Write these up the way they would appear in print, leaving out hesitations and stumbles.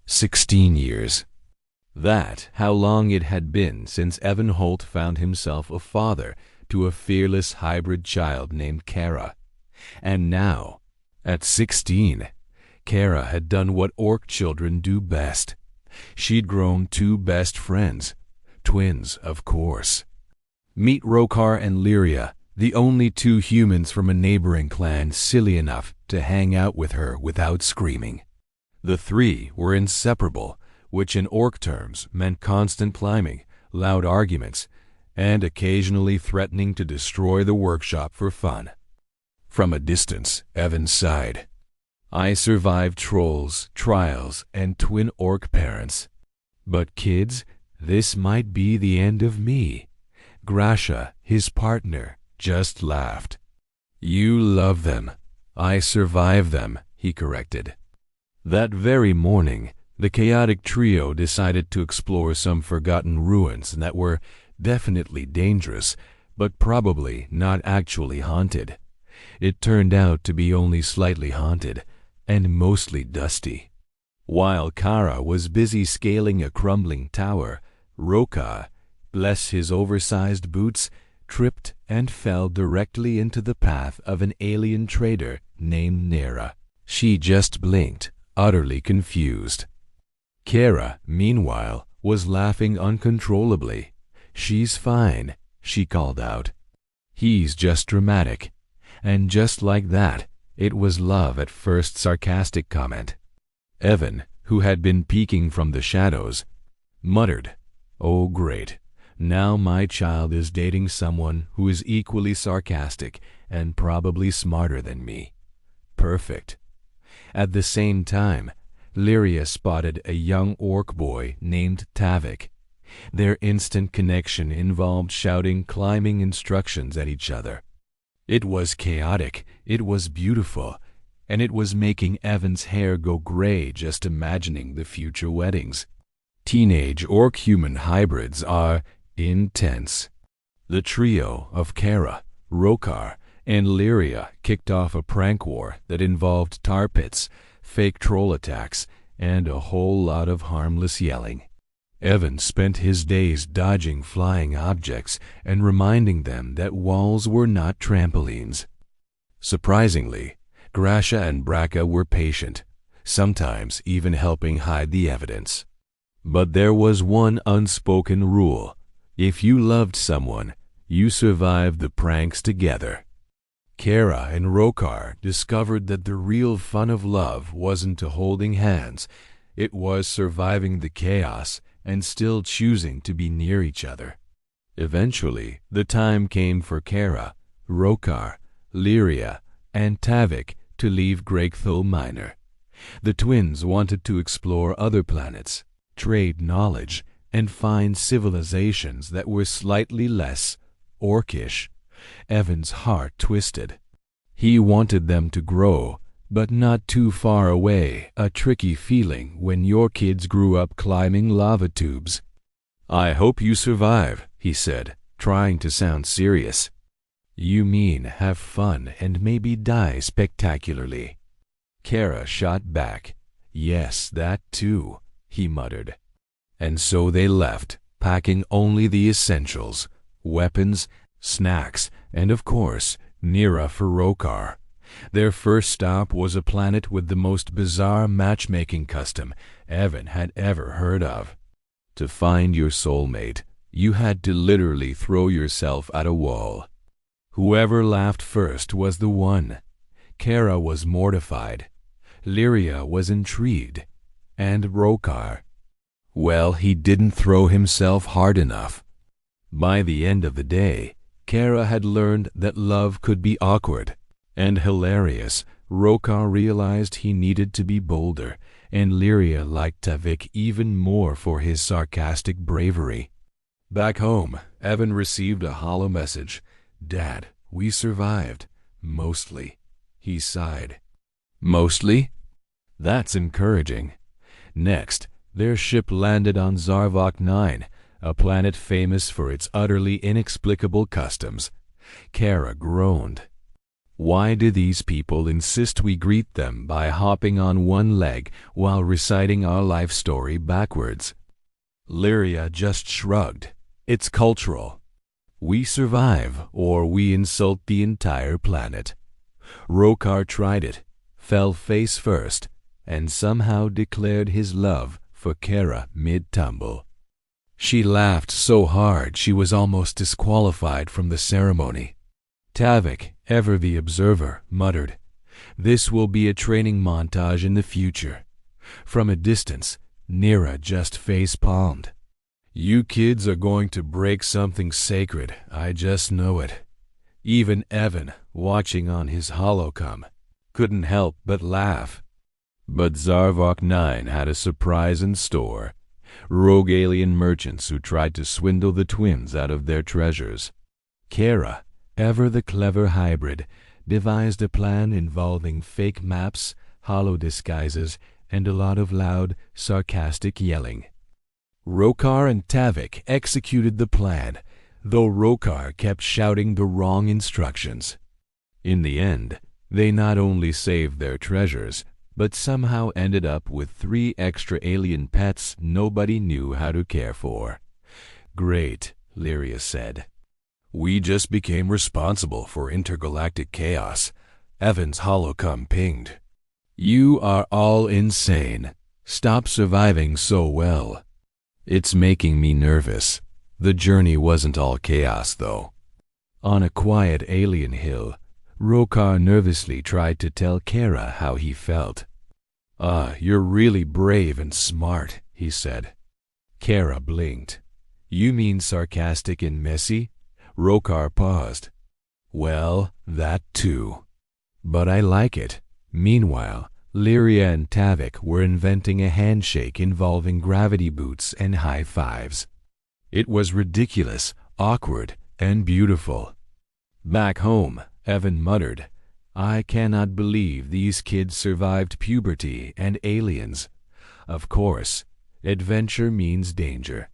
16 years. That how long it had been since Evan Holt found himself a father to a fearless hybrid child named Kara. And now, at 16, Kara had done what orc children do best. She'd grown two best friends. Twins, of course. Meet Rokar and Lyria, the only two humans from a neighboring clan silly enough to hang out with her without screaming. The three were inseparable, which in orc terms meant constant climbing, loud arguments, and occasionally threatening to destroy the workshop for fun. From a distance, Evan sighed. I survived trolls, trials, and twin orc parents. But kids, this might be the end of me. Grasha, his partner, just laughed. You love them. I survived them, he corrected. That very morning, the chaotic trio decided to explore some forgotten ruins that were definitely dangerous, but probably not actually haunted. It turned out to be only slightly haunted, and mostly dusty. While Kara was busy scaling a crumbling tower, Rokar, bless his oversized boots, tripped and fell directly into the path of an alien trader named Nera. She just blinked, utterly confused. Kara, meanwhile, was laughing uncontrollably. She's fine, she called out. He's just dramatic. And just like that, it was love at first sarcastic comment. Evan, who had been peeking from the shadows, muttered, Oh great, now my child is dating someone who is equally sarcastic and probably smarter than me. Perfect. At the same time, Lyria spotted a young orc boy named Tavik. Their instant connection involved shouting climbing instructions at each other. It was chaotic, it was beautiful, and it was making Evan's hair go gray just imagining the future weddings. Teenage orc-human hybrids are intense. The trio of Kara, Rokar, and Lyria kicked off a prank war that involved tar pits, fake troll attacks, and a whole lot of harmless yelling. Evan spent his days dodging flying objects and reminding them that walls were not trampolines. Surprisingly, Grasha and Braca were patient, sometimes even helping hide the evidence. But there was one unspoken rule. If you loved someone, you survived the pranks together. Kara and Rokar discovered that the real fun of love wasn't holding hands, it was surviving the chaos and still choosing to be near each other. Eventually, the time came for Kara, Rokar, Lyria, and Tavik to leave Grak'thul Minor. The twins wanted to explore other planets, trade knowledge, and find civilizations that were slightly less orcish. Evan's heart twisted. He wanted them to grow, but not too far away, a tricky feeling when your kids grew up climbing lava tubes. I hope you survive, he said, trying to sound serious. You mean have fun and maybe die spectacularly. Kara shot back. Yes, that too, he muttered. And so they left, packing only the essentials, weapons, snacks, and of course, Nera for Rokar. Their first stop was a planet with the most bizarre matchmaking custom Evan had ever heard of. To find your soulmate, you had to literally throw yourself at a wall. Whoever laughed first was the one. Kara was mortified. Lyria was intrigued. And Rokar, well, he didn't throw himself hard enough. By the end of the day, Kara had learned that love could be awkward and hilarious. Rokar realized he needed to be bolder, and Lyria liked Tavik even more for his sarcastic bravery. Back home, Evan received a hollow message. Dad, we survived. Mostly. He sighed. Mostly? That's encouraging. Next, their ship landed on Zarvok 9, a planet famous for its utterly inexplicable customs. Kara groaned. Why do these people insist we greet them by hopping on one leg while reciting our life story backwards? Lyria just shrugged. It's cultural. We survive or we insult the entire planet. Rokar tried it, fell face first, and somehow declared his love for Kara mid-tumble. She laughed so hard she was almost disqualified from the ceremony. Tavik, ever the observer, muttered, "This will be a training montage in the future." From a distance, Nira just face-palmed. "You kids are going to break something sacred, I just know it." Even Evan, watching on his holocom, couldn't help but laugh. But Zarvok 9 had a surprise in store. Rogue alien merchants who tried to swindle the twins out of their treasures. Kara, ever the clever hybrid, devised a plan involving fake maps, hollow disguises, and a lot of loud, sarcastic yelling. Rokar and Tavik executed the plan, though Rokar kept shouting the wrong instructions. In the end, they not only saved their treasures, but somehow ended up with 3 extra alien pets nobody knew how to care for. "Great," Lyria said. "We just became responsible for intergalactic chaos." Evan's holocom pinged. "You are all insane. Stop surviving so well." "It's making me nervous." The journey wasn't all chaos, though. On a quiet alien hill, Rokar nervously tried to tell Kara how he felt. You're really brave and smart," he said. Kara blinked. "You mean sarcastic and messy?" Rokar paused. "Well, that too. But I like it." Meanwhile, Lyria and Tavik were inventing a handshake involving gravity boots and high fives. It was ridiculous, awkward, and beautiful. Back home, Evan muttered, "I cannot believe these kids survived puberty and aliens." Of course, adventure means danger.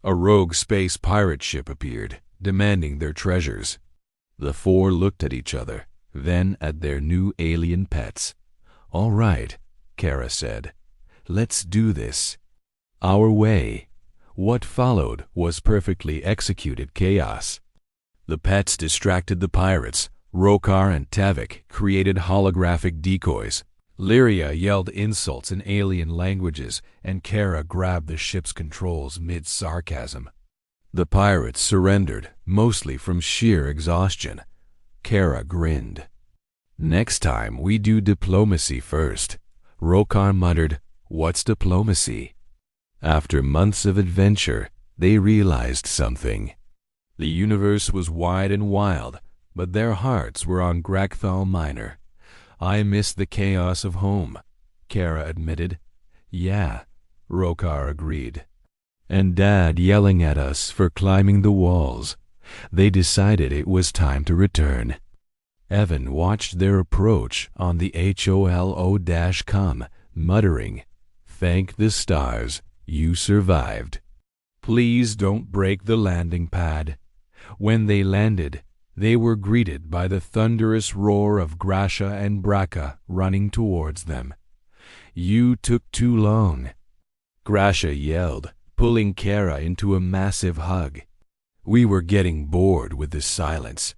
A rogue space pirate ship appeared, demanding their treasures. The 4 looked at each other, then at their new alien pets. "All right," Kara said. "Let's do this. Our way." What followed was perfectly executed chaos. The pets distracted the pirates. Rokar and Tavik created holographic decoys. Lyria yelled insults in alien languages, and Kara grabbed the ship's controls mid-sarcasm. The pirates surrendered, mostly from sheer exhaustion. Kara grinned. "Next time we do diplomacy first." Rokar muttered, "What's diplomacy?" After months of adventure, they realized something. The universe was wide and wild, but their hearts were on Grak'thul Minor. "I miss the chaos of home," Kara admitted. "Yeah," Rokar agreed. "And Dad yelling at us for climbing the walls." They decided it was time to return. Evan watched their approach on the HOLO-com, muttering, "Thank the stars, you survived. Please don't break the landing pad." When they landed, they were greeted by the thunderous roar of Grasha and Bracca running towards them. "You took too long," Grasha yelled, pulling Kara into a massive hug. "We were getting bored with the silence."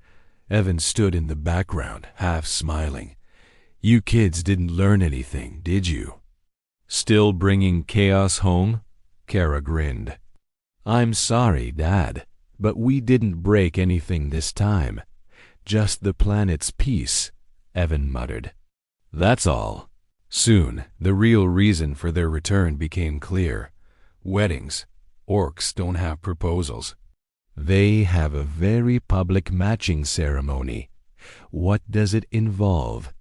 Evan stood in the background, half smiling. "You kids didn't learn anything, did you?" "Still bringing chaos home?" Kara grinned. "I'm sorry, Dad, but we didn't break anything this time. Just the planet's peace," Evan muttered. "That's all." Soon, the real reason for their return became clear. Weddings. Orcs don't have proposals. They have a very public matching ceremony. What does it involve?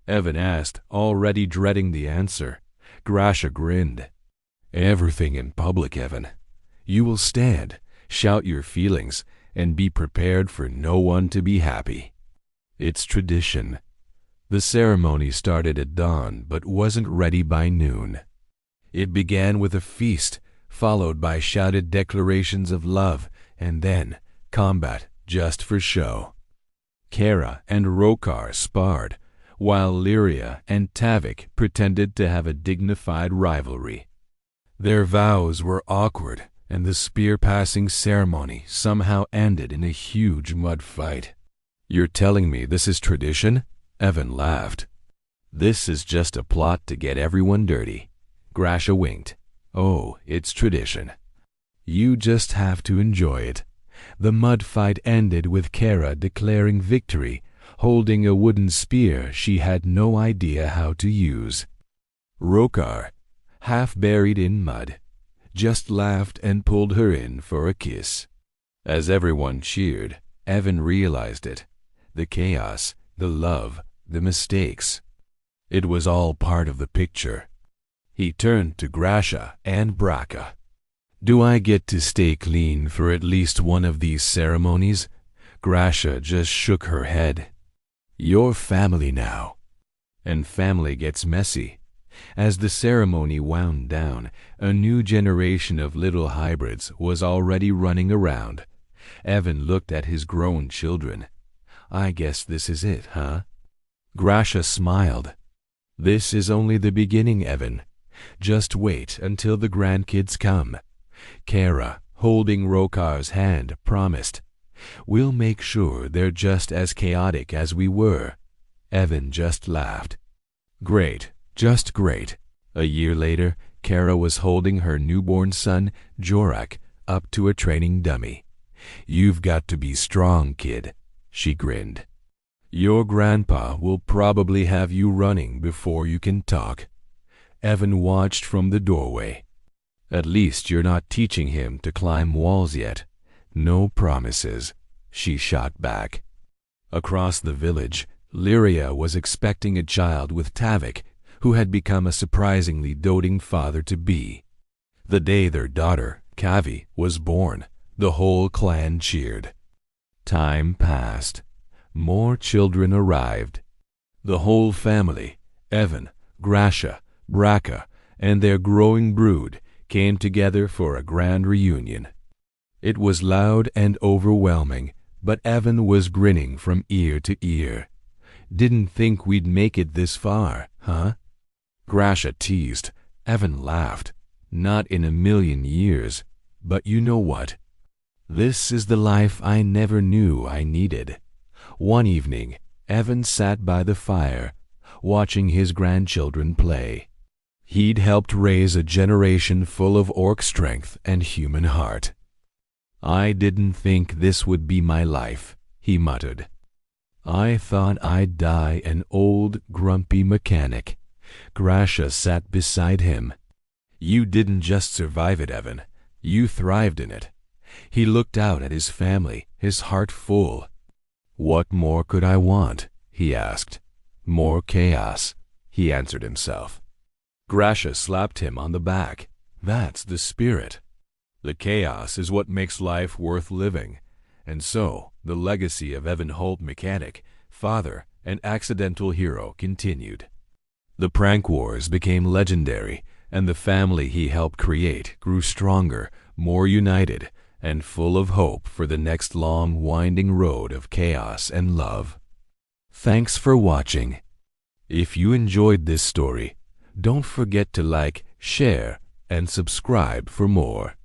Evan asked, already dreading the answer. Grasha grinned. "Everything in public, Evan. You will stand, shout your feelings, and be prepared for no one to be happy. It's tradition." The ceremony started at dawn, but wasn't ready by noon. It began with a feast, followed by shouted declarations of love, and then combat just for show. Kara and Rokar sparred, while Lyria and Tavik pretended to have a dignified rivalry. Their vows were awkward, and the spear-passing ceremony somehow ended in a huge mud fight. "You're telling me this is tradition?" Evan laughed. "This is just a plot to get everyone dirty." Grasha winked. "Oh, it's tradition. You just have to enjoy it." The mud fight ended with Kara declaring victory, holding a wooden spear she had no idea how to use. Rokar, half buried in mud, just laughed and pulled her in for a kiss. As everyone cheered, Evan realized it. The chaos, the love, the mistakes. It was all part of the picture. He turned to Grasha and Braca. "Do I get to stay clean for at least one of these ceremonies?" Grasha just shook her head. "You're family now." And family gets messy. As the ceremony wound down, a new generation of little hybrids was already running around. Evan looked at his grown children. "I guess this is it, huh?" Grasha smiled. "This is only the beginning, Evan. Just wait until the grandkids come." Kara, holding Rokar's hand, promised, "We'll make sure they're just as chaotic as we were." Evan just laughed. "Great, just great." A year later, Kara was holding her newborn son, Jorak, up to a training dummy. "You've got to be strong, kid," she grinned. "Your grandpa will probably have you running before you can talk." Evan watched from the doorway. "At least you're not teaching him to climb walls yet. No promises," she shot back. Across the village, Lyria was expecting a child with Tavik, who had become a surprisingly doting father-to-be. The day their daughter, Kavi, was born, the whole clan cheered. Time passed. More children arrived. The whole family, Evan, Grasha, Braca, and their growing brood, came together for a grand reunion. It was loud and overwhelming, but Evan was grinning from ear to ear. "Didn't think we'd make it this far, huh?" Grasha teased. Evan laughed. "Not in a million years. But you know what? This is the life I never knew I needed." One evening, Evan sat by the fire, watching his grandchildren play. He'd helped raise a generation full of orc strength and human heart. "I didn't think this would be my life," he muttered. "I thought I'd die an old, grumpy mechanic." Grasha sat beside him. "You didn't just survive it, Evan. You thrived in it." He looked out at his family, his heart full. "What more could I want?" he asked. "More chaos," he answered himself. Grasha slapped him on the back. "That's the spirit. The chaos is what makes life worth living." And so, the legacy of Evan Holt mechanic, father, and accidental hero continued. The prank wars became legendary, and the family he helped create grew stronger, more united, and full of hope for the next long, winding road of chaos and love. Thanks for watching. If you enjoyed this story, don't forget to like, share, and subscribe for more.